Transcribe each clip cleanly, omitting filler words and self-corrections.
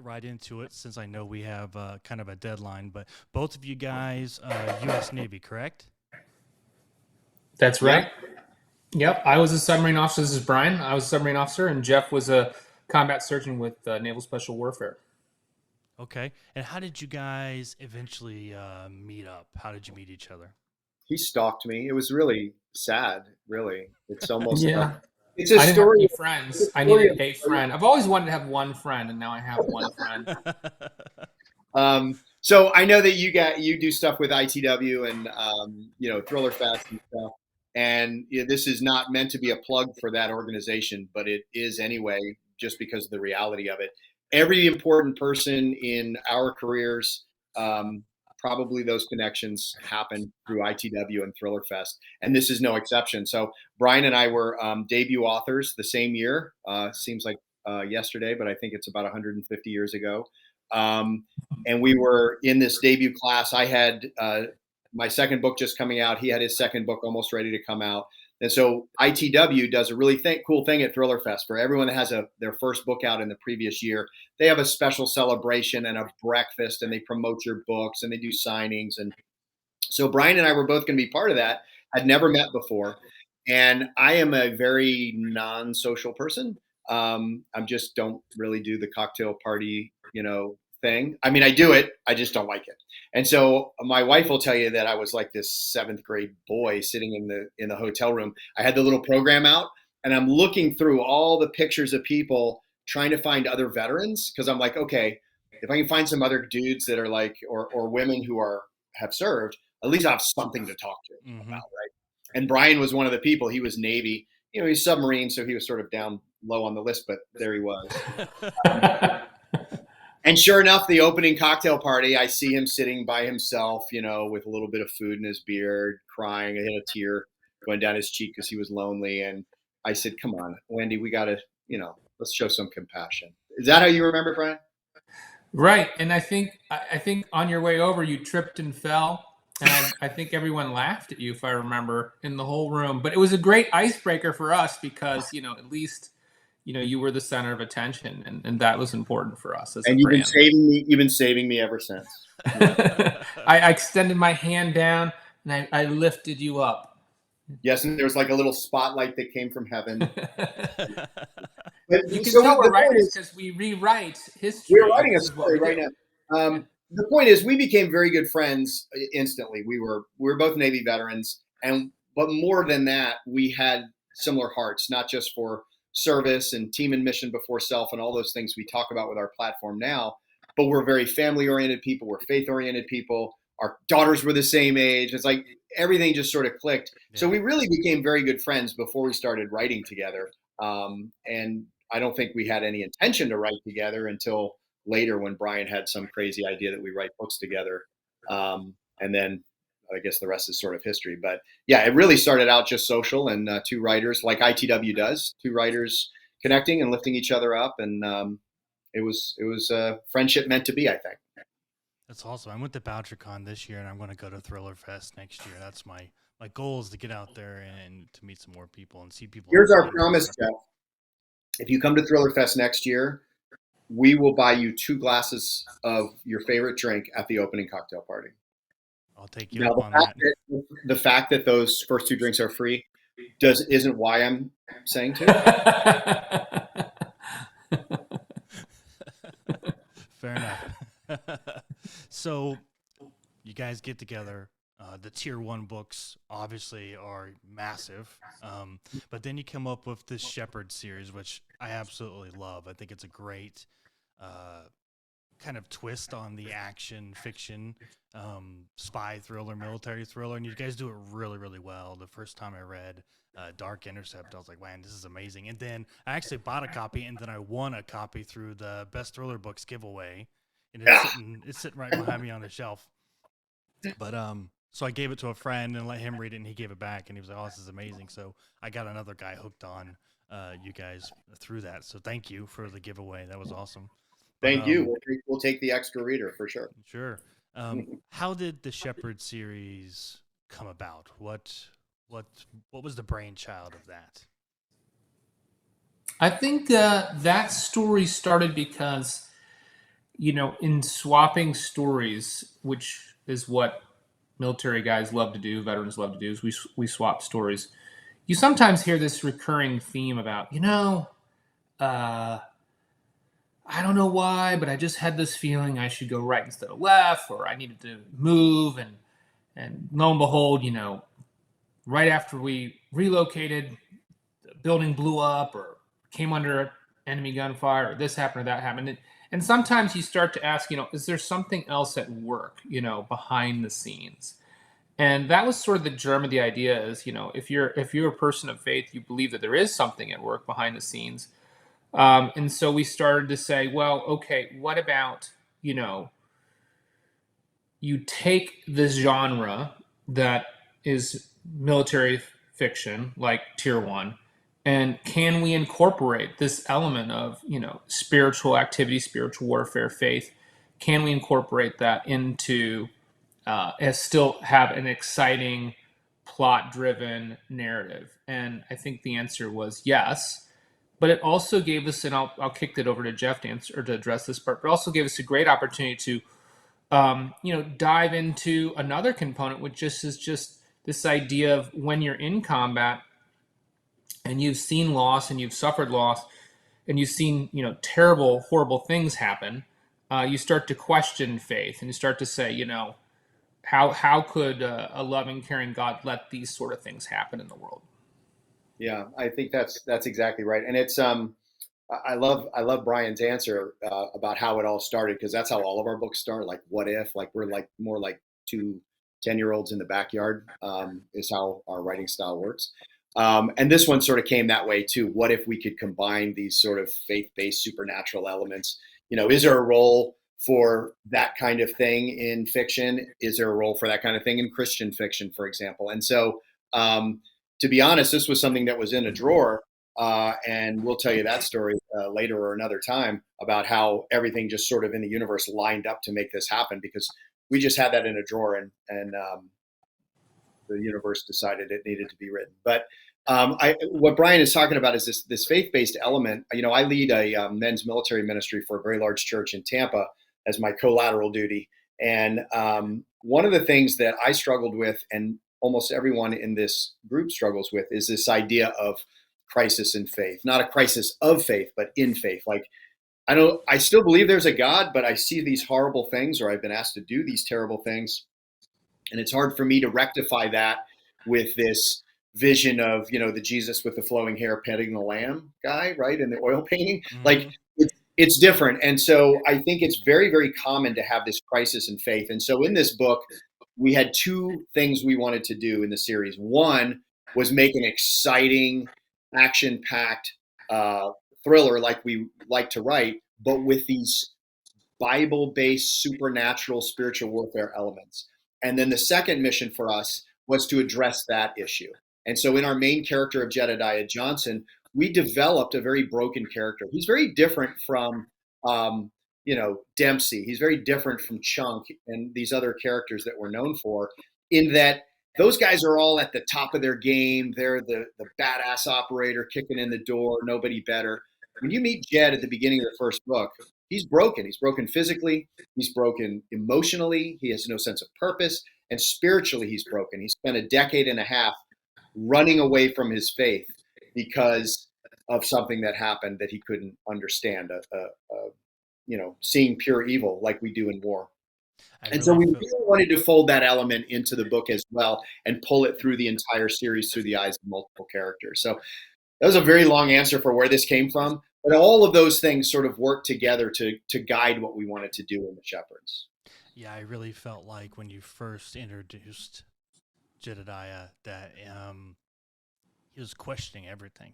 get right into it since I know we have kind of a deadline. But both of you guys, U.S. Navy, correct? That's Yeah. right. Yep. I was a submarine officer. This is Brian. I was a submarine officer, and Jeff was a combat surgeon with Naval Special Warfare. Okay. And how did you guys eventually meet up? How did you meet each other? He stalked me. It was really sad, really. It's almost Yeah. it's a I didn't have story. any It's a friends. I story needed of a friend. I've always wanted to have one friend, and now I have one friend. so I know that you do stuff with ITW and Thriller Fest and stuff. And this is not meant to be a plug for that organization, but it is anyway, just because of the reality of it. Every important person in our careers, probably those connections happen through ITW and Thriller Fest, and this is no exception. So Brian and I were debut authors the same year. Seems like yesterday, but I think it's about 150 years ago. Um, and we were in this debut class. I had my second book just coming out. He had his second book almost ready to come out. And so ITW does a really cool thing at Thriller Fest for everyone that has their first book out in the previous year. They have a special celebration and a breakfast, and they promote your books and they do signings. And so Brian and I were both going to be part of that. I'd never met before, and I am a very non-social person. I just don't really do the cocktail party, thing. I mean, I do it. I just don't like it. And so my wife will tell you that I was like this seventh grade boy sitting in the hotel room. I had the little program out, and I'm looking through all the pictures of people trying to find other veterans, because I'm like, okay, if I can find some other dudes that are like, or women who have served, at least I have something to talk to Hmm. about, right? And Brian was one of the people. He was Navy. He's submarine, so he was sort of down low on the list, but there he was. And sure enough, the opening cocktail party, I see him sitting by himself, with a little bit of food in his beard, crying. I had a tear going down his cheek because he was lonely. And I said, "Come on, Wendy, we got to, let's show some compassion." Is that how you remember, Brian? Right, and I think on your way over you tripped and fell, and I think everyone laughed at you if I remember in the whole room. But it was a great icebreaker for us because at least you were the center of attention, and that was important for us as a And you've been brand. saving me. You've been saving me ever since. I extended my hand down and I lifted you up. Yes, and there was like a little spotlight that came from heaven. You But, can so tell the we're point writers is, because we rewrite we're history. writing a This is what story we right do. now. Yeah. The point is, we became very good friends instantly. We were both Navy veterans, but more than that, we had similar hearts, not just for service and team and mission before self and all those things we talk about with our platform now. But we're very family oriented people. We're faith oriented people. Our daughters were the same age. It's like everything just sort of clicked. So Yeah. we really became very good friends before we started writing together. And I don't think we had any intention to write together until later, when Brian had some crazy idea that we write books together. And then I guess the rest is sort of history. But yeah, it really started out just social, and two writers, like ITW does, two writers connecting and lifting each other up. And it was a friendship meant to be, I think. That's awesome. I went to BoucherCon this year, and I'm going to go to Thriller Fest next year. That's my goal is to get out there and to meet some more people and see people Here's our in promise, person. Jeff. If you come to Thriller Fest next year, we will buy you 2 glasses of your favorite drink at the opening cocktail party. I'll take you Now, up on that. the fact that those first two drinks are free isn't why I'm saying to. Fair enough. So you guys get together. The tier one books obviously are massive, but then you come up with this Shepherd series, which I absolutely love. I think it's a great kind of twist on the action fiction, spy thriller, military thriller, and you guys do it really, really well. The first time I read Dark Intercept, I was like, man, this is amazing. And then I actually bought a copy, and then I won a copy through the Best Thriller Books giveaway, and it's sitting right behind me on the shelf. But so I gave it to a friend and let him read it, and he gave it back, and he was like, "Oh, this is amazing." So I got another guy hooked on you guys through that. So thank you for the giveaway. That was awesome. But Thank you. We'll take the extra reader for sure. sure. How did the Shepherd series come about? What was the brainchild of that? I think that story started because in swapping stories, which is what military guys love to do, veterans love to do, is we swap stories. You sometimes hear this recurring theme about, uh, I don't know why, but I just had this feeling I should go right instead of left, or I needed to move, and lo and behold, right after we relocated, the building blew up or came under enemy gunfire, or this happened or that happened. And sometimes you start to ask, is there something else at work, behind the scenes? And that was sort of the germ of the idea is, if you're a person of faith, you believe that there is something at work behind the scenes. And so we started to say, well, okay, what about, you take this genre that is military fiction, like Tier 1, and can we incorporate this element of, spiritual activity, spiritual warfare, faith? Can we incorporate that into, and still have an exciting, plot-driven narrative? And I think the answer was yes. But it also gave us, and I'll kick it over to Jeff to answer or to address this part, but also gave us a great opportunity to dive into another component, which is just this idea of when you're in combat and you've seen loss and you've suffered loss and you've seen, terrible, horrible things happen, you start to question faith and you start to say, how could a loving, caring God let these sort of things happen in the world? Yeah, I think that's exactly right. And it's I love Brian's answer about how it all started, because that's how all of our books start. Like, what if? Like, we're like more like two 10-year-olds in the backyard, is how our writing style works. And this one sort of came that way too. What if we could combine these sort of faith-based supernatural elements? Is there a role for that kind of thing in fiction? Is there a role for that kind of thing in Christian fiction, for example? And so, to be honest, this was something that was in a drawer. And we'll tell you that story later or another time about how everything just sort of in the universe lined up to make this happen, because we just had that in a drawer, and the universe decided it needed to be written. But what Brian is talking about is this faith-based element. I lead a men's military ministry for a very large church in Tampa as my collateral duty. And one of the things that I struggled with, and almost everyone in this group struggles with, is this idea of crisis in faith. Not a crisis of faith, but in faith. Like, I still believe there's a God, but I see these horrible things, or I've been asked to do these terrible things. And it's hard for me to rectify that with this vision of, the Jesus with the flowing hair petting the lamb guy, right? In the oil painting. Mm-hmm. Like, it's different. And so I think it's very, very common to have this crisis in faith. And so in this book, we had two things we wanted to do in the series. One was make an exciting, action-packed thriller like we like to write, but with these Bible-based supernatural spiritual warfare elements. And then the second mission for us was to address that issue. And so in our main character of Jedediah Johnson, we developed a very broken character. He's very different from Dempsey. He's very different from Chunk and these other characters that we're known for, in that those guys are all at the top of their game. They're the badass operator kicking in the door, nobody better. When you meet Jed at the beginning of the first book, he's broken. He's broken physically. He's broken emotionally. He has no sense of purpose. And spiritually, he's broken. He spent a decade and a half running away from his faith because of something that happened that he couldn't understand, seeing pure evil like we do in war. So we really wanted to fold that element into the book as well and pull it through the entire series through the eyes of multiple characters. So that was a very long answer for where this came from, but all of those things sort of work together to guide what we wanted to do in the Shepherds. Yeah, I really felt like when you first introduced Jedediah that he was questioning everything.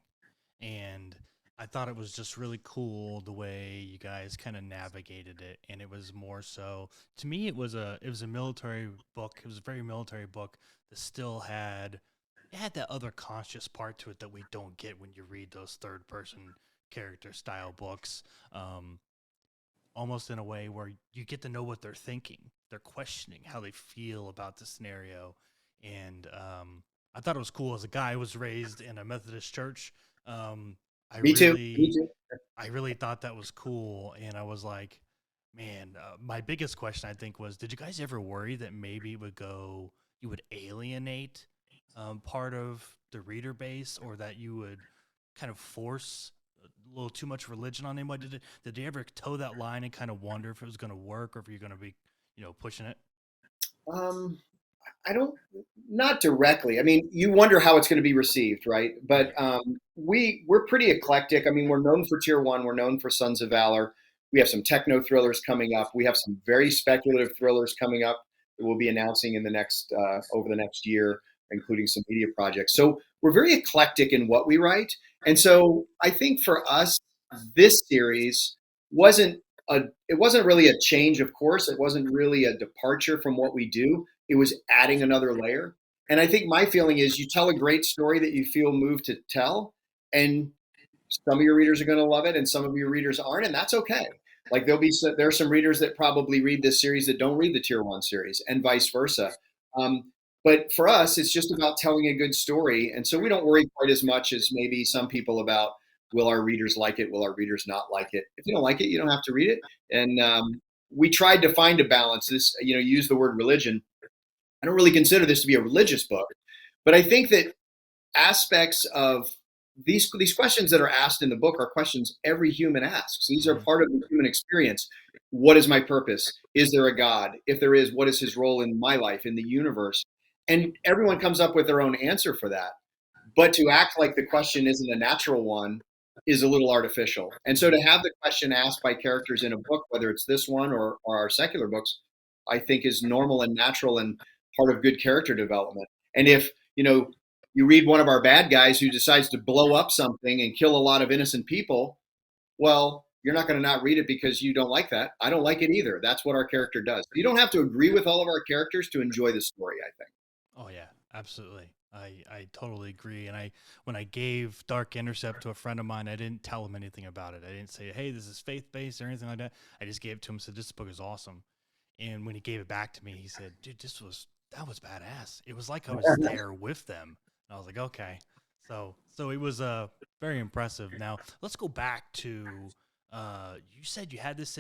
And I thought it was just really cool the way you guys kind of navigated it. And it was more so, to me, it was a military book. It was a very military book that still had that other conscious part to it that we don't get when you read those third person character style books. Almost in a way where you get to know what they're thinking. They're questioning how they feel about the scenario. And I thought it was cool. As a guy who was raised in a Methodist church, Me too. I really thought that was cool. And I was like, Man, my biggest question I think was, did you guys ever worry that maybe you would alienate part of the reader base, or that you would kind of force a little too much religion on anybody? Did you ever toe that line and kind of wonder if it was going to work, or if you're going to be, pushing it? Um, I don't, not directly. I mean, you wonder how it's going to be received, right? But Right. we're pretty eclectic. I mean, we're known for Tier One. We're known for Sons of Valor. We have some techno thrillers coming up. We have some very speculative thrillers coming up that we'll be announcing in the next over the next year, including some media projects. So we're very eclectic in what we write. And so I think for us, this series wasn't it wasn't really a change of course. It wasn't really a departure from what we do. It was adding another layer. And I think my feeling is you tell a great story that you feel moved to tell, and some of your readers are going to love it, and some of your readers aren't, and that's okay. Like there are some readers that probably read this series that don't read the Tier One series, and vice versa. But for us, it's just about telling a good story, and so we don't worry quite as much as maybe some people about will our readers like it, will our readers not like it. If you don't like it, you don't have to read it. And we tried to find a balance. This, use the word religion. I don't really consider this to be a religious book, but I think that aspects of these questions that are asked in the book are questions every human asks. These are Hmm. part of the human experience. What is my purpose? Is there a God? If there is, what is his role in my life, in the universe? And everyone comes up with their own answer for that. But to act like the question isn't a natural one is a little artificial. And so to have the question asked by characters in a book, whether it's this one or our secular books, I think is normal and natural and part of good character development. And if, you read one of our bad guys who decides to blow up something and kill a lot of innocent people, well, you're not going to not read it because you don't like that. I don't like it either. That's what our character does. You don't have to agree with all of our characters to enjoy the story, I think. Oh yeah, absolutely. I totally agree. And when I gave Dark Intercept to a friend of mine, I didn't tell him anything about it. I didn't say, hey, this is faith based or anything like that. I just gave it to him and said, this book is awesome. And when he gave it back to me, he said, dude, that was badass. It was like I was there with them. And I was like, okay. So it was very impressive. Now let's go back to you said you had this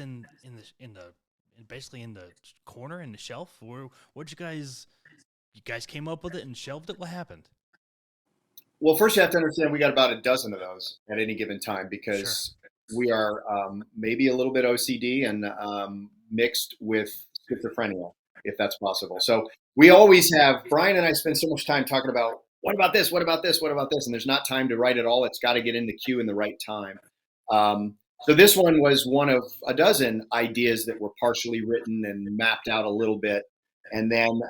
basically in the corner in the shelf. Where'd you guys came up with it and shelved it? What happened? Well, first you have to understand we got about a dozen of those at any given time Sure. because we are maybe a little bit OCD and mixed with schizophrenia, if that's possible. So we always have, Brian and I spend so much time talking about what about this, what about this, what about this, and there's not time to write it all. It's got to get in the queue in the right time. So this one was one of a dozen ideas that were partially written and mapped out a little bit. And then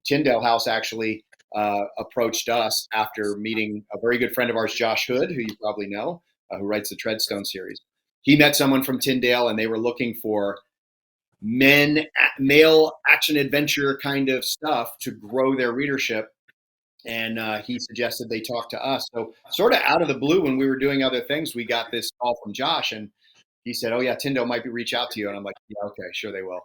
Tyndale House actually approached us after meeting a very good friend of ours, Josh Hood, who you probably know, who writes the Treadstone series. He met someone from Tyndale, and they were looking for male action adventure kind of stuff to grow their readership. And he suggested they talk to us. So sort of out of the blue, when we were doing other things, we got this call from Josh, and he said, "Oh yeah, Tyndale might reach out to you." And I'm like, "Yeah, okay, sure they will."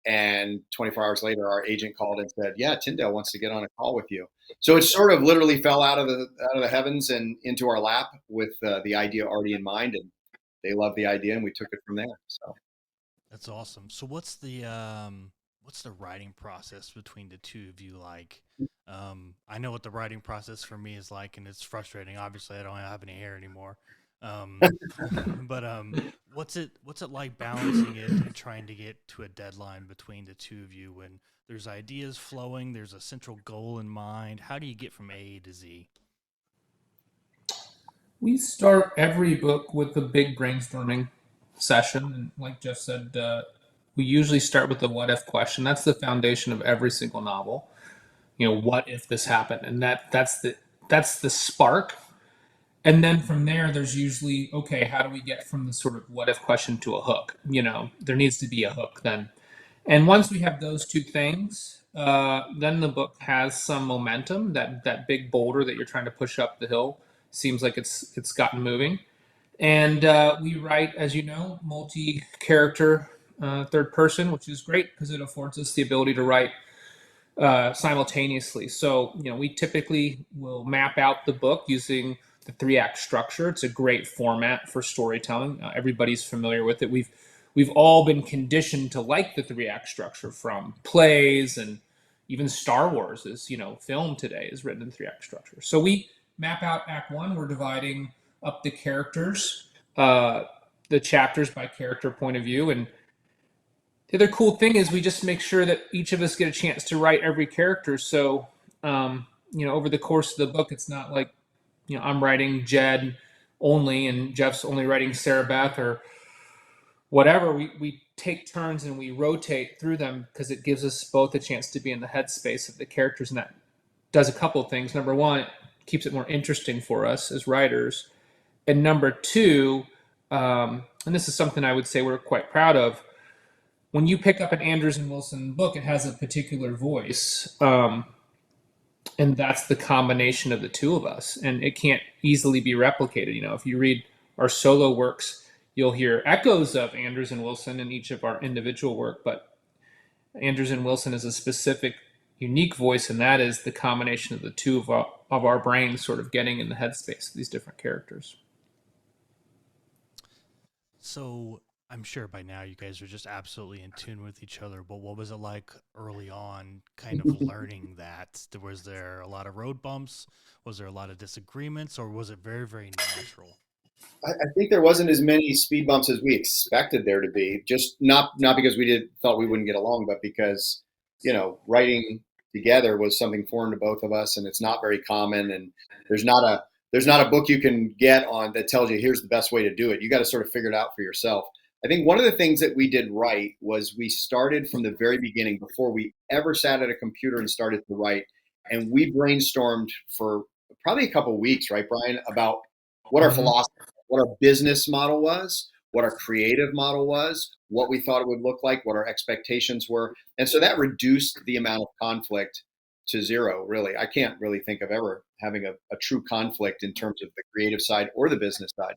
And 24 hours later, our agent called and said, "Yeah, Tyndale wants to get on a call with you." So it sort of literally fell out of the heavens and into our lap with the idea already in mind, and they loved the idea, and we took it from there. So That's awesome. So what's the writing process between the two of you like? I know what the writing process for me is like, and it's frustrating. Obviously, I don't have any hair anymore. Um, but what's it like balancing it and trying to get to a deadline between the two of you when there's ideas flowing, there's a central goal in mind? How do you get from A to Z? We start every book with a big brainstorming session. And like Jeff said, we usually start with the what if question. That's the foundation of every single novel. What if this happened? And that's the spark. And then from there, there's usually, okay, how do we get from the sort of what if question to a hook? There needs to be a hook then. And once we have those two things, then the book has some momentum. That big boulder that you're trying to push up the hill seems like it's gotten moving. And we write, as you know, multi-character third person, which is great because it affords us the ability to write simultaneously. So, we typically will map out the book using the 3-act structure. It's a great format for storytelling. Everybody's familiar with it. we've all been conditioned to like the 3-act structure from plays, and even Star Wars is, film today is written in 3-act structure. So we map out Act 1. We're dividing up the characters, the chapters by character point of view. And the other cool thing is we just make sure that each of us get a chance to write every character. So, over the course of the book, it's not like, I'm writing Jed only and Jeff's only writing Sarah Beth or whatever. We take turns and we rotate through them because it gives us both a chance to be in the headspace of the characters. And that does a couple of things. Number one, it keeps it more interesting for us as writers. And number two, and this is something I would say we're quite proud of, when you pick up an Andrews and Wilson book, it has a particular voice. And that's the combination of the two of us. And it can't easily be replicated. If you read our solo works, you'll hear echoes of Andrews and Wilson in each of our individual work. But Andrews and Wilson is a specific, unique voice, and that is the combination of the two of our brains sort of getting in the headspace of these different characters. So I'm sure by now you guys are just absolutely in tune with each other, but what was it like early on kind of learning that? Was there a lot of road bumps? Was there a lot of disagreements, or was it very, very natural? I think there wasn't as many speed bumps as we expected there to be. Just not because we thought we wouldn't get along, but because writing together was something foreign to both of us, and it's not very common. And there's not a book you can get on that tells you here's the best way to do it. You got to sort of figure it out for yourself. I think one of the things that we did right was we started from the very beginning before we ever sat at a computer and started to write, and we brainstormed for probably a couple of weeks, right, Brian, about what our philosophy, what our business model was, what our creative model was, what we thought it would look like, what our expectations were. And so that reduced the amount of conflict to zero, really. I can't really think of ever having a true conflict in terms of the creative side or the business side.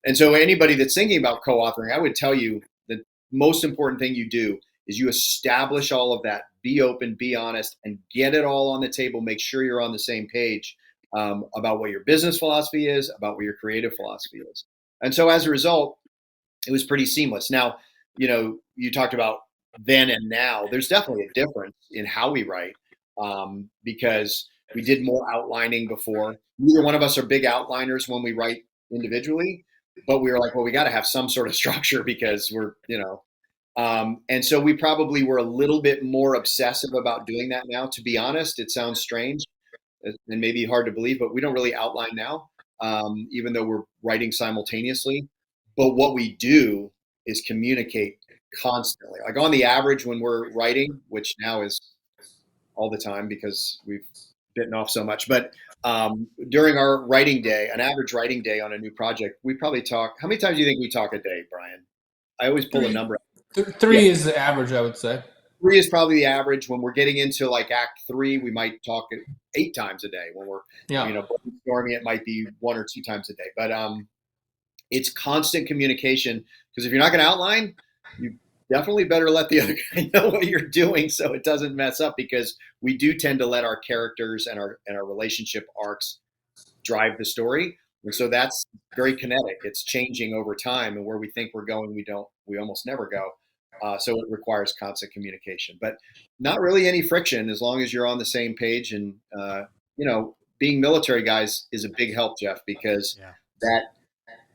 And so anybody that's thinking about co-authoring, I would tell you the most important thing you do is you establish all of that, be open, be honest, and get it all on the table. Make sure you're on the same page about what your business philosophy is, about what your creative philosophy is. And so as a result, it was pretty seamless. Now, you talked about then and now. There's definitely a difference in how we write because we did more outlining before. Neither one of us are big outliners when we write individually, but we were like, well, we got to have some sort of structure because we're, and so we probably were a little bit more obsessive about doing that now. To be honest, it sounds strange and maybe hard to believe, but we don't really outline now, even though we're writing simultaneously. But what we do is communicate constantly. Like on the average when we're writing, which now is all the time because we've bitten off so much, but during our writing day, an average writing day on a new project, we probably talk. How many times do you think we talk a day, Brian? I always pull a number. Three is the average, I would say. 3 is probably the average. When we're getting into like Act 3, we might talk 8 times a day. When we're brainstorming, it might be 1 or 2 times a day. But it's constant communication, because if you're not going to outline, you definitely better let the other guy know what you're doing so it doesn't mess up, because we do tend to let our characters and our relationship arcs drive the story. And so that's very kinetic. It's changing over time, and where we think we're going, we almost never go. So it requires constant communication, but not really any friction as long as you're on the same page. And, being military guys is a big help, Jeff, because that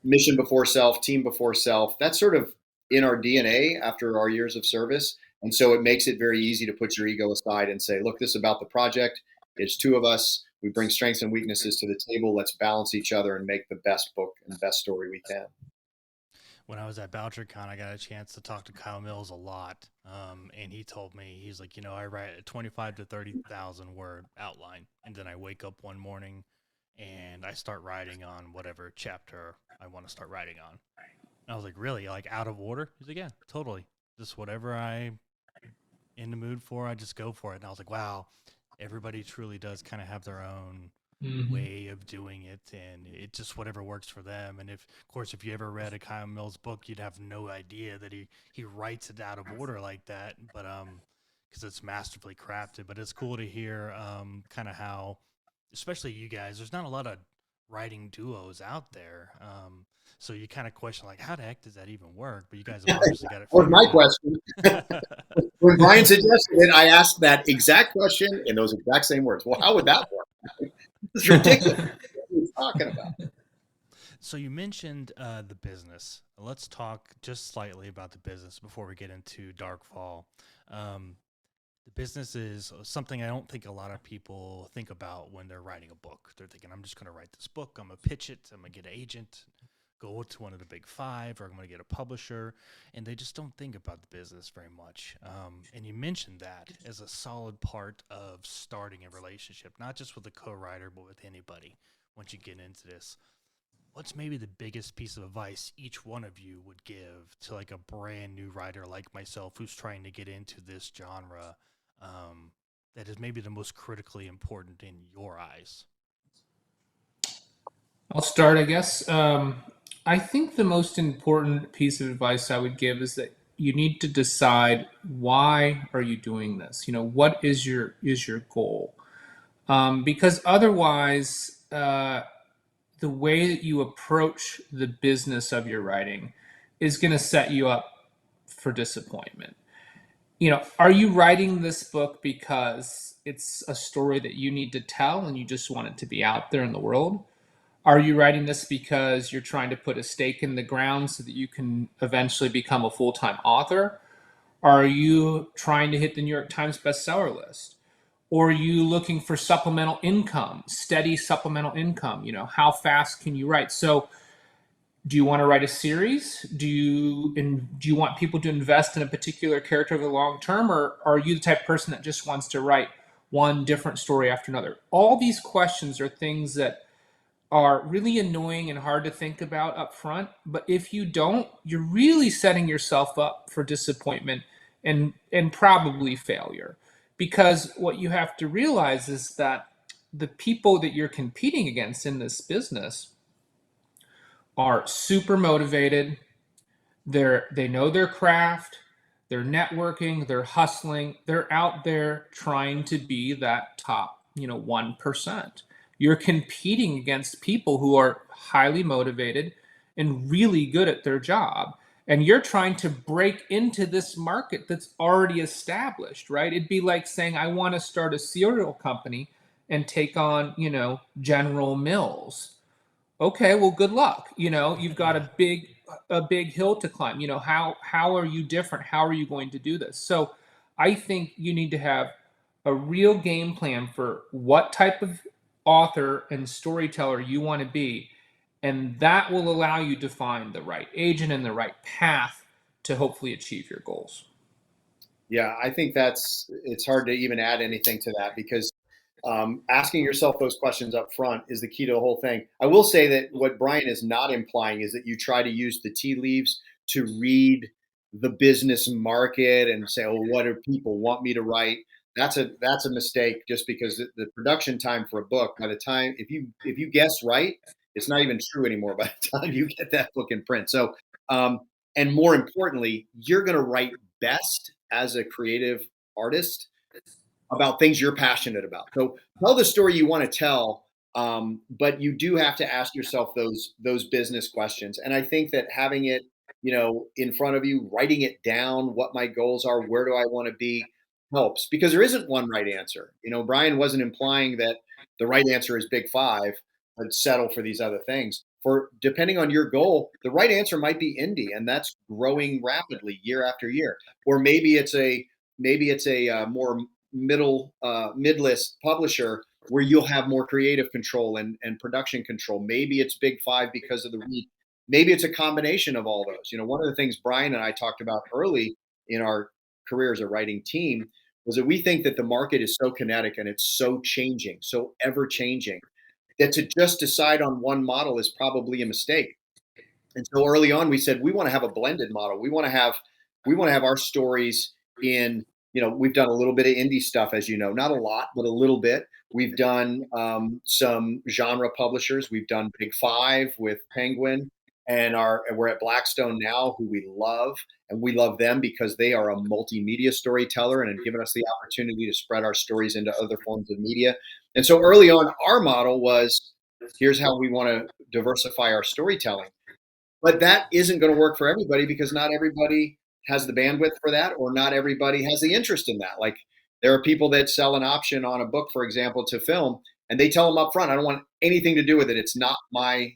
mission before self, team before self, that's sort of in our DNA after our years of service. And so it makes it very easy to put your ego aside and say, look, this is about the project. It's 2 of us. We bring strengths and weaknesses to the table. Let's balance each other and make the best book and the best story we can. When I was at BoucherCon, I got a chance to talk to Kyle Mills a lot, and he told me, he's like, I write a 25 to 30,000 word outline, and then I wake up one morning and I start writing on whatever chapter I want to start writing on. And I was like, really? Like out of order? He's like, yeah, totally. Just whatever I'm in the mood for, I just go for it. And I was like, wow, everybody truly does kind of have their own way of doing it, and it just whatever works for them. And if you ever read a Kyle Mills book, you'd have no idea that he writes it out of order like that, but because it's masterfully crafted. But it's cool to hear kind of how, especially you guys, there's not a lot of writing duos out there. So you kind of question like, how the heck does that even work? But you guys have obviously got it That was my figured question. When Brian suggested it, I asked that exact question in those exact same words. Well, how would that work? It's ridiculous. What are you talking about? So you mentioned the business. Let's talk just slightly about the business before we get into Darkfall. The business is something I don't think a lot of people think about when they're writing a book. They're thinking, I'm just going to write this book. I'm going to pitch it. I'm going to get an agent, go to one of the big five, or I'm going to get a publisher. And they just don't think about the business very much. And you mentioned that as a solid part of starting a relationship, not just with a co-writer, but with anybody once you get into this. What's maybe the biggest piece of advice each one of you would give to like a brand new writer like myself who's trying to get into this genre, that is maybe the most critically important in your eyes? I'll start, I guess. I think the most important piece of advice I would give is that you need to decide, why are you doing this? What is your goal? Because otherwise, the way that you approach the business of your writing is going to set you up for disappointment. Are you writing this book because it's a story that you need to tell and you just want it to be out there in the world? Are you writing this because you're trying to put a stake in the ground so that you can eventually become a full-time author? Are you trying to hit the New York Times bestseller list? Or are you looking for supplemental income, steady supplemental income? How fast can you write? So do you want to write a series? Do you want people to invest in a particular character over the long term? Or are you the type of person that just wants to write one different story after another? All these questions are things that are really annoying and hard to think about up front. But if you don't, you're really setting yourself up for disappointment and probably failure. Because what you have to realize is that the people that you're competing against in this business are super motivated. They know their craft, they're networking, they're hustling, they're out there trying to be that top, 1%. You're competing against people who are highly motivated and really good at their job. And you're trying to break into this market that's already established, right? It'd be like saying, I want to start a cereal company and take on, General Mills. Okay, well, good luck. You've got a big hill to climb. How are you different? How are you going to do this? So I think you need to have a real game plan for what type of author and storyteller you want to be. And that will allow you to find the right agent and the right path to hopefully achieve your goals. Yeah, I think it's hard to even add anything to that, because asking yourself those questions up front is the key to the whole thing. I will say that what Brian is not implying is that you try to use the tea leaves to read the business market and say, oh, what do people want me to write? That's a mistake, just because the production time for a book, by the time, if you guess right, it's not even true anymore by the time you get that book in print. So, and more importantly, you're going to write best as a creative artist about things you're passionate about. So tell the story you want to tell, but you do have to ask yourself those business questions. And I think that having it, in front of you, writing it down, what my goals are, where do I want to be, helps, because there isn't one right answer. Brian wasn't implying that the right answer is Big Five, but settle for these other things. For depending on your goal, the right answer might be indie, and that's growing rapidly year after year. Or maybe it's a more mid-list publisher where you'll have more creative control and production control. Maybe it's Big Five because of the read. Maybe it's a combination of all those. One of the things Brian and I talked about early in our career as a writing team was that we think that the market is so kinetic and it's so changing, so ever changing, that to just decide on one model is probably a mistake. And so early on, we said we want to have a blended model. We want to have our stories in. We've done a little bit of indie stuff, as not a lot, but a little bit. We've done some genre publishers. We've done Big Five with Penguin, and we're at Blackstone now, who we love, and we love them because they are a multimedia storyteller and have given us the opportunity to spread our stories into other forms of media. And so early on, our model was Here's how we want to diversify our storytelling. But that isn't going to work for everybody because not everybody has the bandwidth for that, or not everybody has the interest in that. Like, there are people that sell an option on a book, for example, to film, and they tell them up front, I don't want anything to do with it. It's not my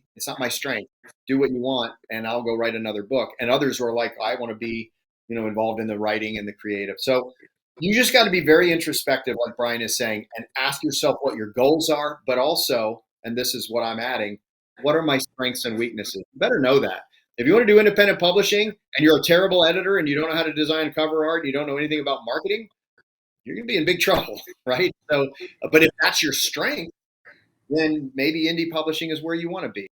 strength. Do what you want, and I'll go write another book. And others were like, I want to be, involved in the writing and the creative. So you just got to be very introspective, like Brian is saying, and ask yourself what your goals are, but also, and this is what I'm adding, what are my strengths and weaknesses? You better know that. If you want to do independent publishing and you're a terrible editor and you don't know how to design cover art, and you don't know anything about marketing, you're going to be in big trouble, right? So, but if that's your strength, then maybe indie publishing is where you want to be.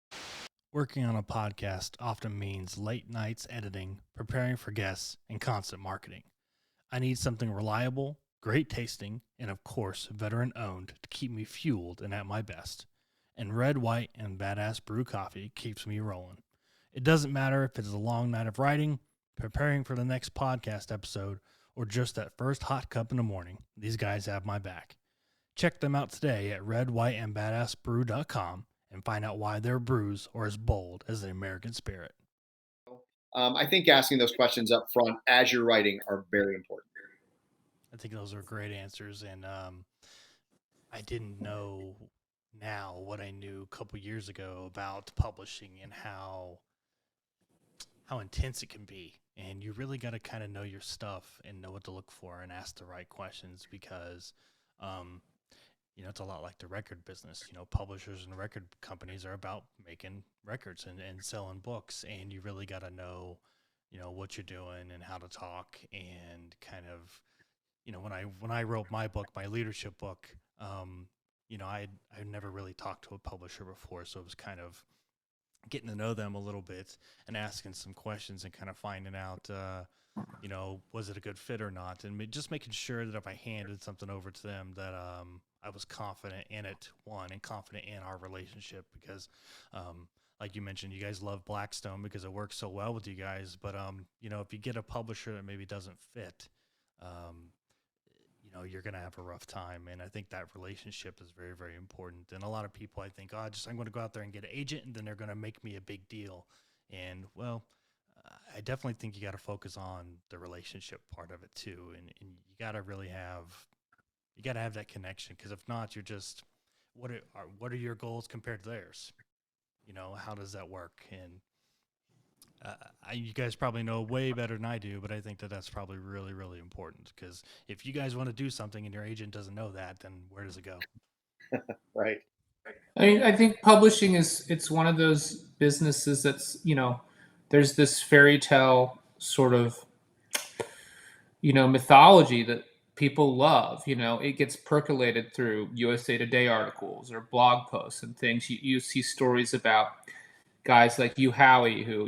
Working on a podcast often means late nights editing, preparing for guests, and constant marketing. I need something reliable, great tasting, and of course, veteran owned to keep me fueled and at my best. And Red, White, and Badass Brew Coffee keeps me rolling. It doesn't matter if it's a long night of writing, preparing for the next podcast episode, or just that first hot cup in the morning. These guys have my back. Check them out today at redwhiteandbadassbrew.com and find out why their brews are as bold as the American spirit. I think asking those questions up front as you're writing are very important. I think those are great answers, and I didn't know now what I knew a couple years ago about publishing and how intense it can be. And you really got to kind of know your stuff and know what to look for and ask the right questions because, it's a lot like the record business. Publishers and record companies are about making records and selling books. And you really got to know, what you're doing and how to talk and kind of, when I wrote my book, my leadership book, I never really talked to a publisher before. So it was kind of getting to know them a little bit and asking some questions and kind of finding out, was it a good fit or not? And just making sure that if I handed something over to them that I was confident in it, and confident in our relationship because, like you mentioned, you guys love Blackstone because it works so well with you guys. But, if you get a publisher that maybe doesn't fit, you're going to have a rough time. And I think that relationship is very, very important. And a lot of people, I think, I'm going to go out there and get an agent and then they're going to make me a big deal. And I definitely think you got to focus on the relationship part of it too. And you got to really have that connection. Cause if not, you're just, what are your goals compared to theirs? How does that work? And, you guys probably know way better than I do, but I think that that's probably really, really important because if you guys want to do something and your agent doesn't know that, then where does it go? Right. I think publishing it's one of those businesses that's, there's this fairy tale sort of, mythology that people love. It gets percolated through USA Today articles or blog posts and things. You see stories about guys like Hugh Howey who,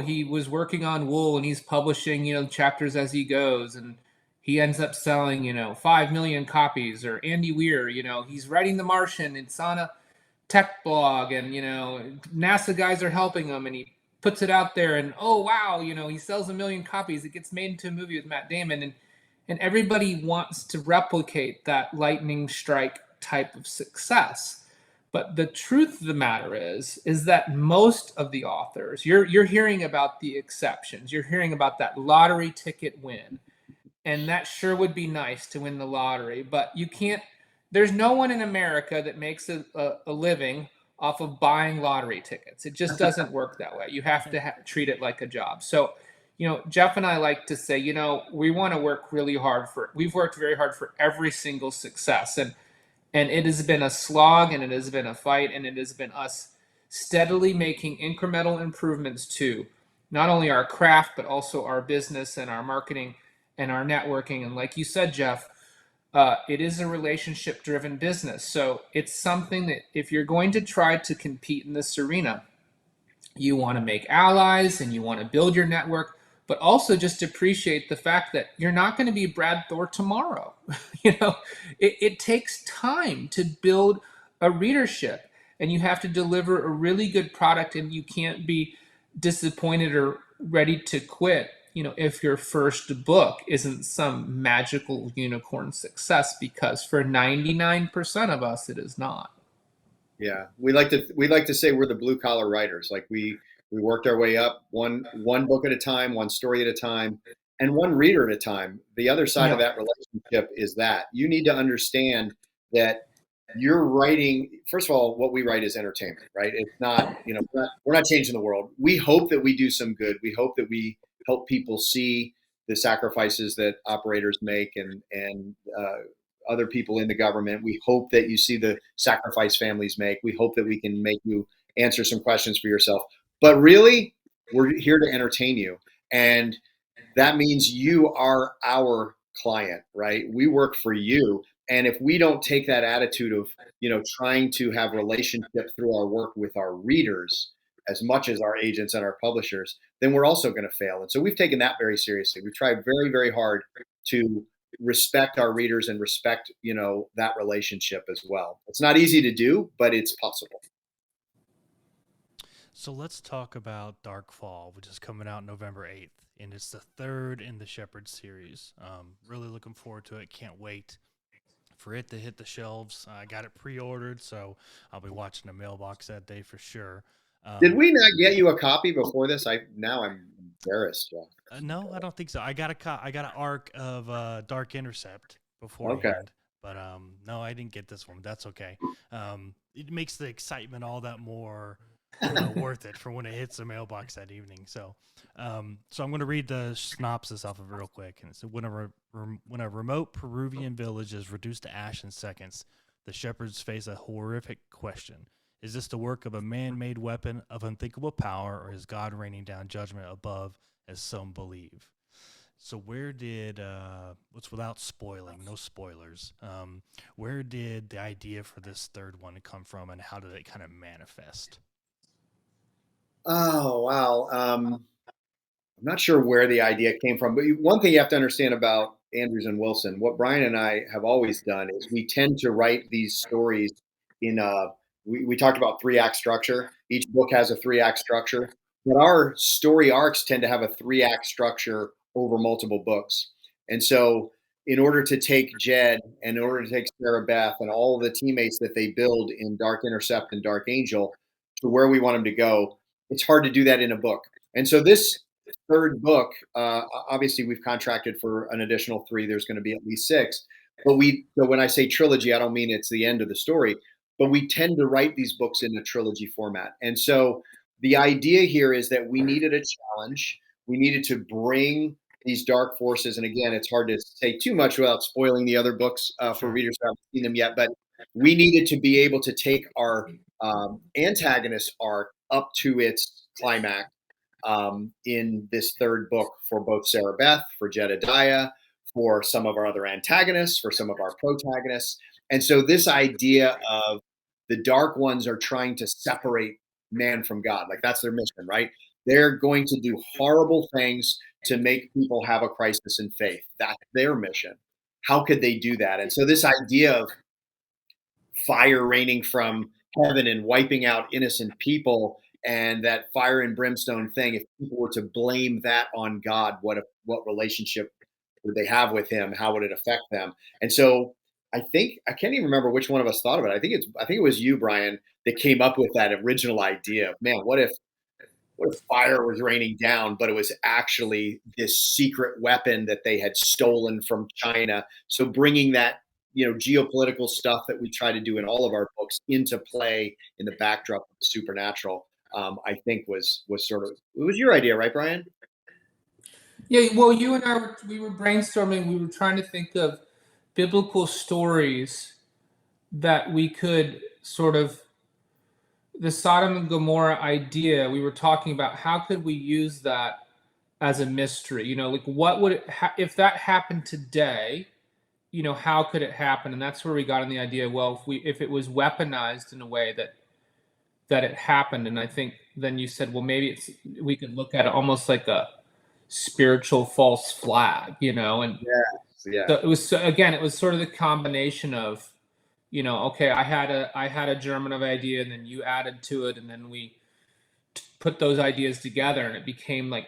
he was working on wool and he's publishing, chapters as he goes. And he ends up selling, 5 million copies. Or Andy Weir, he's writing The Martian. It's on a tech blog and, NASA guys are helping him. And he puts it out there and, oh, wow, he sells 1 million copies. It gets made into a movie with Matt Damon. And everybody wants to replicate that lightning strike type of success. But the truth of the matter is that most of the authors, you're hearing about the exceptions. You're hearing about that lottery ticket win. And that sure would be nice to win the lottery. But you can't, there's no one in America that makes a living off of buying lottery tickets. It just doesn't work that way. You have to treat it like a job. So, Jeff and I like to say, we want to work really hard we've worked very hard for every single success. And it has been a slog and it has been a fight and it has been us steadily making incremental improvements to not only our craft, but also our business and our marketing and our networking. And like you said, Jeff, it is a relationship-driven business. So it's something that if you're going to try to compete in this arena, you want to make allies and you want to build your network, but also just appreciate the fact that you're not going to be Brad Thor tomorrow. It takes time to build a readership and you have to deliver a really good product and you can't be disappointed or ready to quit, if your first book isn't some magical unicorn success, because for 99% of us, it is not. Yeah, we like to say we're the blue collar writers. Like we worked our way up one book at a time, one story at a time, and one reader at a time. The other side of Yeah. that relationship is that you need to understand that you're writing. First of all, what we write is entertainment, right? It's not, we're not changing the world. We hope that we do some good. We hope that we help people see the sacrifices that operators make and other people in the government. We hope that you see the sacrifice families make. We hope that we can make you answer some questions for yourself. But really, we're here to entertain you. And that means you are our client, right? We work for you. And if we don't take that attitude of, trying to have relationship through our work with our readers as much as our agents and our publishers, then we're also going to fail. And so we've taken that very seriously. We've tried very, very hard to respect our readers and respect, that relationship as well. It's not easy to do, but it's possible. So let's talk about Dark Fall, which is coming out November 8th, and it's the third in the Shepherd series. Really looking forward to it. Can't wait for it to hit the shelves. I got it pre-ordered, so I'll be watching the mailbox that day for sure. Did we not get you a copy before this? I'm embarrassed, Jeff. No, I don't think so. I got an arc of Dark Intercept Okay. beforehand, but no, I didn't get this one. That's okay. It makes the excitement all that more worth it for when it hits the mailbox that evening. So I'm going to read the synopsis off of it real quick. And so when a remote Peruvian village is reduced to ash in seconds, the shepherds face a horrific question. Is this the work of a man-made weapon of unthinkable power, or is God raining down judgment above, as some believe? So where did, what's without spoiling, no spoilers, where did the idea for this third one come from, and how did it kind of manifest? Oh, wow. I'm not sure where the idea came from, but one thing you have to understand about Andrews and Wilson, what Brian and I have always done is we tend to write these stories in we talked about 3-act structure. Each book has a 3-act structure, but our story arcs tend to have a 3-act structure over multiple books. And so in order to take Jed and in order to take Sarah Beth and all of the teammates that they build in Dark Intercept and Dark Angel to where we want them to go, it's hard to do that in a book. And so this third book, obviously we've contracted for an additional 3. There's going to be at least 6. But so when I say trilogy, I don't mean it's the end of the story, but we tend to write these books in a trilogy format. And so the idea here is that we needed a challenge. We needed to bring these dark forces. And again, it's hard to say too much without spoiling the other books for readers who haven't seen them yet. But we needed to be able to take our antagonist arc up to its climax in this third book for both Sarah Beth, for Jedediah, for some of our other antagonists, for some of our protagonists. And so this idea of the dark ones are trying to separate man from God, like that's their mission, right? They're going to do horrible things to make people have a crisis in faith. That's their mission. How could they do that? And so this idea of fire raining from heaven and wiping out innocent people and that fire and brimstone thing, if people were to blame that on God, what relationship would they have with him? How would it affect them? And so I can't even remember which one of us thought of it. I think it was you, Brian, that came up with that original idea of, man, what if fire was raining down, but it was actually this secret weapon that they had stolen from China. So bringing that, geopolitical stuff that we try to do in all of our books into play in the backdrop of the supernatural, I think was sort of, it was your idea, right, Brian? Yeah, well, you and I we were brainstorming. We were trying to think of biblical stories that we could sort of the Sodom and Gomorrah idea. We were talking about how could we use that as a mystery. Like what would it if that happened today? How could it happen? And that's where we got in the idea. Well, if it was weaponized in a way that it happened, and I think then you said, well, maybe we could look at it almost like a spiritual false flag, and yeah. so it was sort of the combination of, okay, I had a germinative idea, and then you added to it, and then we put those ideas together, and it became like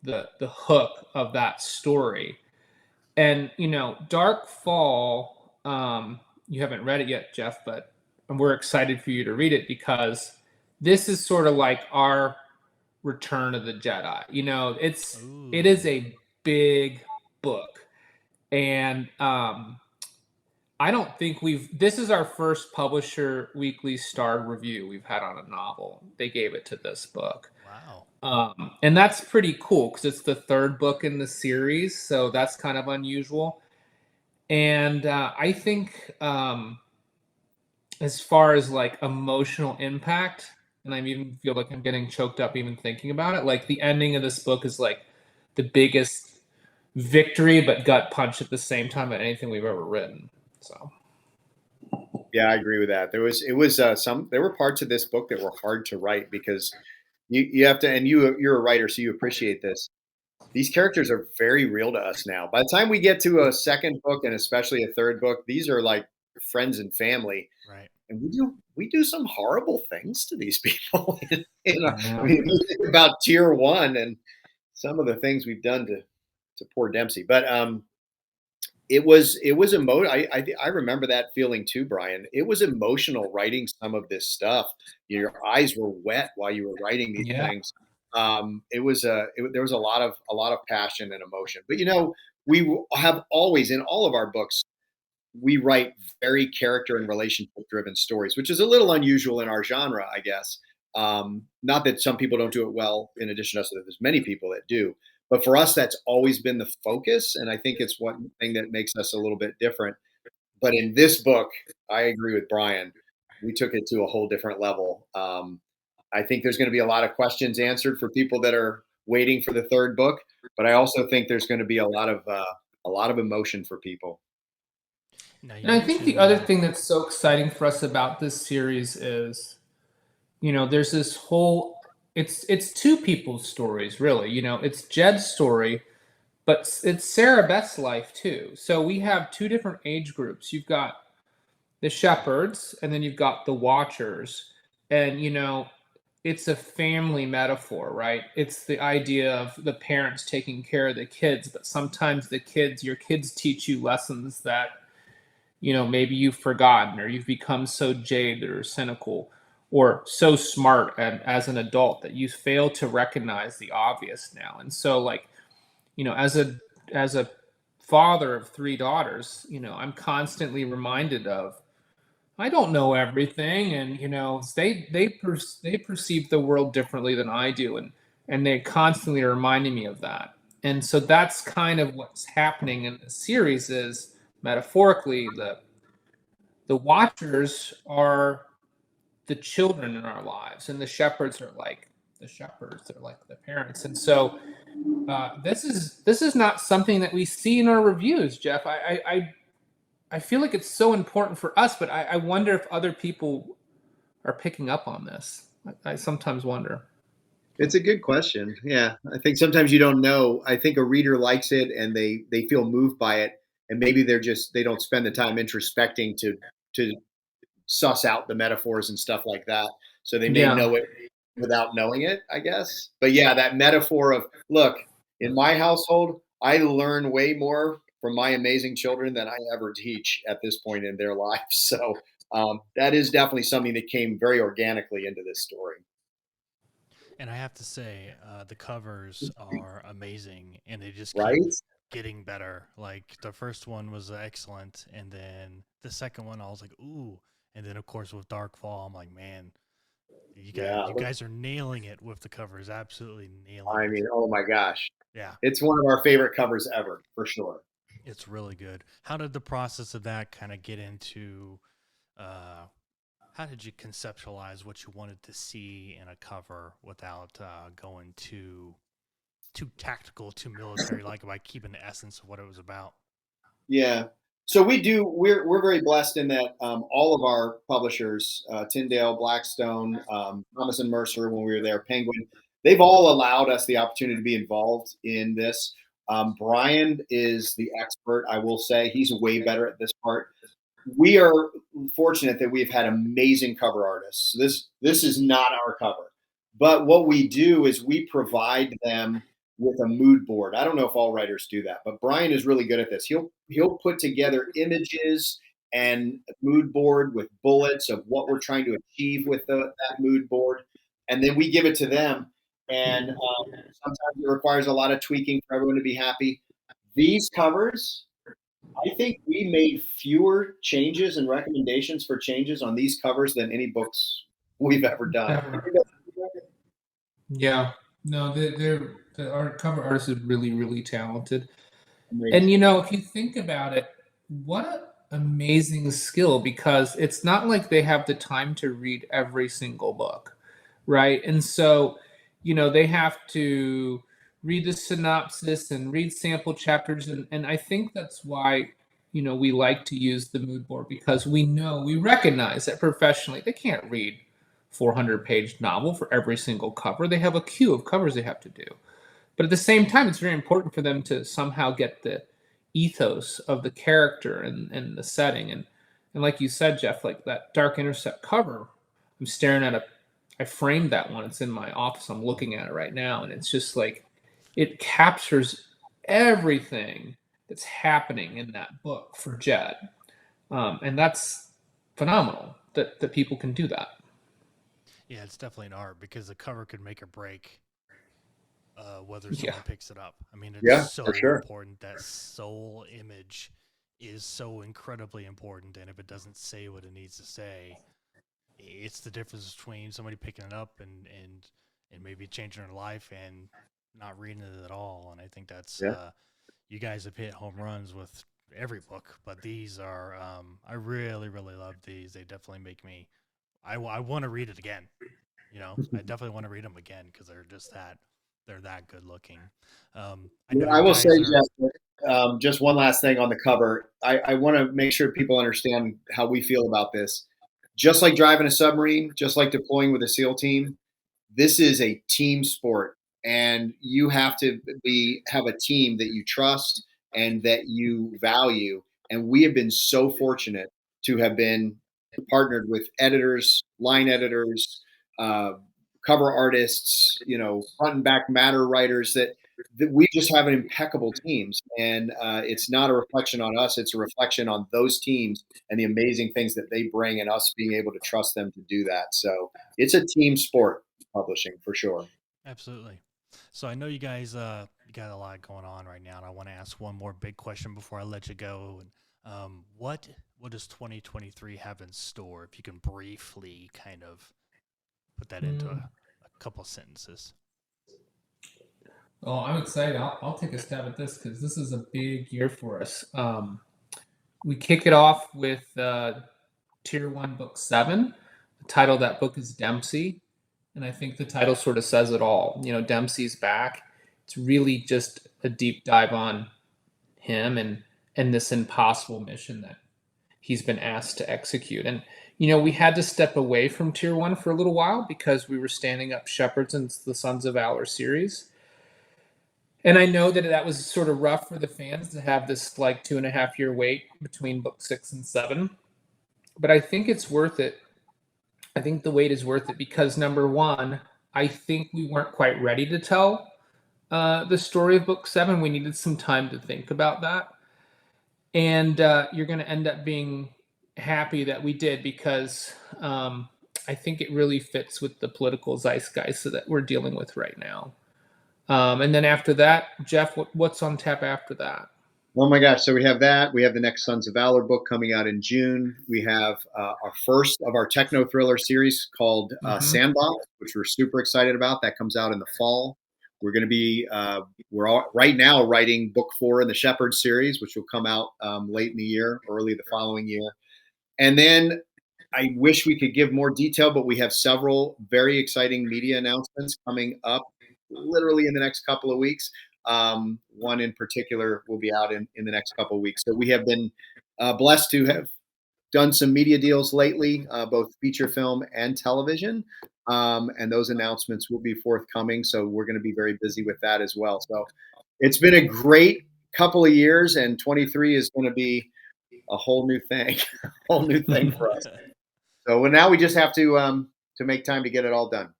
the hook of that story. And Dark Fall, you haven't read it yet, Jeff, but we're excited for you to read it because this is sort of like our Return of the Jedi. You know, it is a big book, and I don't think this is our first Publisher Weekly star review we've had on a novel. They gave it to this book. Wow. And that's pretty cool because it's the third book in the series, so that's kind of unusual. And I think as far as like emotional impact, and I even feel like I'm getting choked up even thinking about it, like the ending of this book is like the biggest victory but gut punch at the same time of anything we've ever written. So Yeah, I agree with that. There were parts of this book that were hard to write because you have to, and you're a writer, so you appreciate this. These characters are very real to us now. By the time we get to a second book and especially a third book, these are like friends and family. Right. And we do some horrible things to these people. I mean, you think about tier one and some of the things we've done to poor Dempsey. But it was emotional. I remember that feeling too, Brian. It was emotional writing some of this stuff. Your eyes were wet while you were writing these things. There was a lot of passion and emotion. But we have always, in all of our books, we write very character and relationship driven stories, which is a little unusual in our genre, I guess. Not that some people don't do it well. In addition to us, there's many people that do. But for us, that's always been the focus. And I think it's one thing that makes us a little bit different. But in this book, I agree with Brian. We took it to a whole different level. I think there's going to be a lot of questions answered for people that are waiting for the third book. But I also think there's going to be a lot of emotion for people. And I think the other thing that's so exciting for us about this series is, there's this whole, it's two people's stories, really. It's Jed's story, but it's Sarah Beth's life too. So we have two different age groups. You've got the shepherds, and then you've got the watchers. And, it's a family metaphor, right? It's the idea of the parents taking care of the kids, but sometimes your kids teach you lessons that, maybe you've forgotten, or you've become so jaded or cynical or so smart as an adult that you fail to recognize the obvious now. And so, like, as a father of three daughters, I'm constantly reminded of, I don't know everything, and they perceive the world differently than I do, and they constantly are reminding me of that. And so that's kind of what's happening in the series is, metaphorically, the watchers are the children in our lives, and the shepherds are like the shepherds. They're like the parents. And so this is not something that we see in our reviews, Jeff. I feel like it's so important for us, but I wonder if other people are picking up on this. I sometimes wonder. It's a good question. Yeah, I think sometimes you don't know. I think a reader likes it and they feel moved by it, and maybe they don't spend the time introspecting to suss out the metaphors and stuff like that. So they may know it without knowing it, I guess. But yeah, that metaphor of, look, in my household, I learn way more from my amazing children than I ever teach at this point in their lives. So that is definitely something that came very organically into this story. And I have to say, the covers are amazing, and they just Right? keep getting better. Like the first one was excellent, and then the second one, I was like, ooh. And then, of course, with Darkfall, I'm like, man, you guys are nailing it with the covers. Absolutely nailing it. I mean, oh my gosh. Yeah. It's one of our favorite covers ever, for sure. It's really good. How did the process of that kind of get into, how did you conceptualize what you wanted to see in a cover without going too tactical, too military, like by keeping the essence of what it was about? Yeah. So we're very blessed in that all of our publishers, Tyndale, Blackstone, Thomas and Mercer, when we were there, Penguin, they've all allowed us the opportunity to be involved in this. Brian is the expert, I will say. He's way better at this part. We are fortunate that we've had amazing cover artists. This is not our cover, but what we do is we provide them with a mood board. I don't know if all writers do that, but Brian is really good at this. He'll put together images and a mood board with bullets of what we're trying to achieve with that mood board. And then we give it to them. And sometimes it requires a lot of tweaking for everyone to be happy. These covers, I think we made fewer changes and recommendations for changes on these covers than any books we've ever done. Yeah. No, our cover artist is really, really talented. Amazing. And, you know, if you think about it, what an amazing skill, because it's not like they have the time to read every single book, right? And so, you know, they have to read the synopsis and read sample chapters. And I think that's why, you know, we like to use the mood board, because we recognize that professionally they can't read 400-page novel for every single cover. They have a queue of covers they have to do. But at the same time, it's very important for them to somehow get the ethos of the character and the setting. And like you said, Jeff, like that Dark Intercept cover, I'm staring at I framed that one. It's in my office. I'm looking at it right now. And it's just like, it captures everything that's happening in that book for Jed. And that's phenomenal that people can do that. Yeah, it's definitely an art, because the cover could make or break whether someone picks it up. I mean, it's so important. That soul image is so incredibly important, and if it doesn't say what it needs to say, it's the difference between somebody picking it up and maybe changing their life and not reading it at all. And I think that's you guys have hit home runs with every book, but these are I really, really love these. They definitely make me I want to read it again. You know, I definitely want to read them again, because they're that good looking. I will say, Jeff, just one last thing on the cover. I want to make sure people understand how we feel about this. Just like driving a submarine, just like deploying with a SEAL team, this is a team sport, and you have to have a team that you trust and that you value. And we have been so fortunate to have been partnered with editors, line editors, cover artists, you know, front and back matter writers, that we just have an impeccable teams. And it's not a reflection on us. It's a reflection on those teams and the amazing things that they bring, and us being able to trust them to do that. So it's a team sport, publishing, for sure. Absolutely. So I know you guys you got a lot going on right now, and I want to ask one more big question before I let you go. And what does 2023 have in store? If you can briefly kind of put that into a couple sentences. Oh, I'm excited. I'll take a stab at this, because this is a big year for us. We kick it off with Tier 1 Book 7. The title of that book is Dempsey. And I think the title sort of says it all. You know, Dempsey's back. It's really just a deep dive on him and this impossible mission that he's been asked to execute. And, you know, we had to step away from Tier 1 for a little while, because we were standing up Shepherds and the Sons of Valor series. And I know that was sort of rough for the fans to have this like 2.5-year wait between book 6 and 7. But I think it's worth it. I think the wait is worth it, because number one, I think we weren't quite ready to tell the story of book 7. We needed some time to think about that. And you're going to end up being happy that we did, because I think it really fits with the political zeitgeist that we're dealing with right now. And then after that, Jeff, what's on tap after that? Oh my gosh. So we have that. We have the next Sons of Valor book coming out in June. We have our first of our techno thriller series called Sandbox, which we're super excited about. That comes out in the fall. We're going to be, right now writing book 4 in the Shepherd series, which will come out late in the year, early the following year. And then I wish we could give more detail, but we have several very exciting media announcements coming up literally in the next couple of weeks. One in particular will be out in the next couple of weeks. So we have been blessed to have done some media deals lately, both feature film and television. And those announcements will be forthcoming. So we're going to be very busy with that as well. So it's been a great couple of years, and 23 is going to be a whole new thing, for us. So now we just have to make time to get it all done.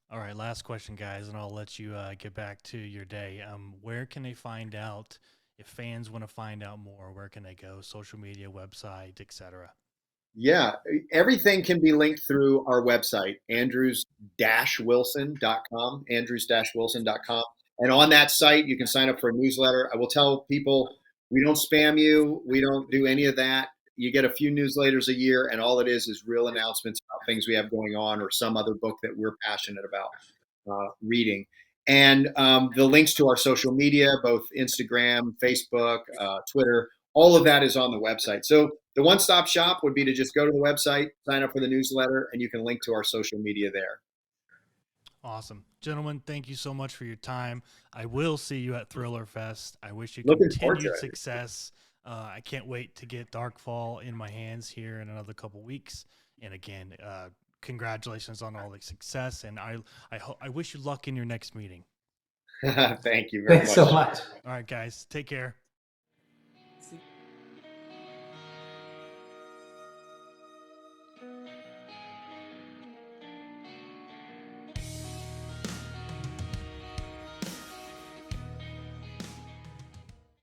All right, last question, guys, and I'll let you get back to your day. Where can they find out if fans want to find out more, where can they go? Social media, website, etc. Yeah, everything can be linked through our website, andrews-wilson.com, andrews-wilson.com. And on that site, you can sign up for a newsletter. I will tell people we don't spam you. We don't do any of that. You get a few newsletters a year, and all it is real announcements about things we have going on or some other book that we're passionate about reading. And the links to our social media, both Instagram, Facebook, Twitter, all of that is on the website. So the one-stop shop would be to just go to the website, sign up for the newsletter, and you can link to our social media there. Awesome. Gentlemen, thank you so much for your time. I will see you at Thriller Fest. I wish you Looking forward to continued it. success. I can't wait to get Darkfall in my hands here in another couple weeks. And again, congratulations on all the success. And I wish you luck in your next meeting. Thank you very much. Thanks so much. All right, guys, take care.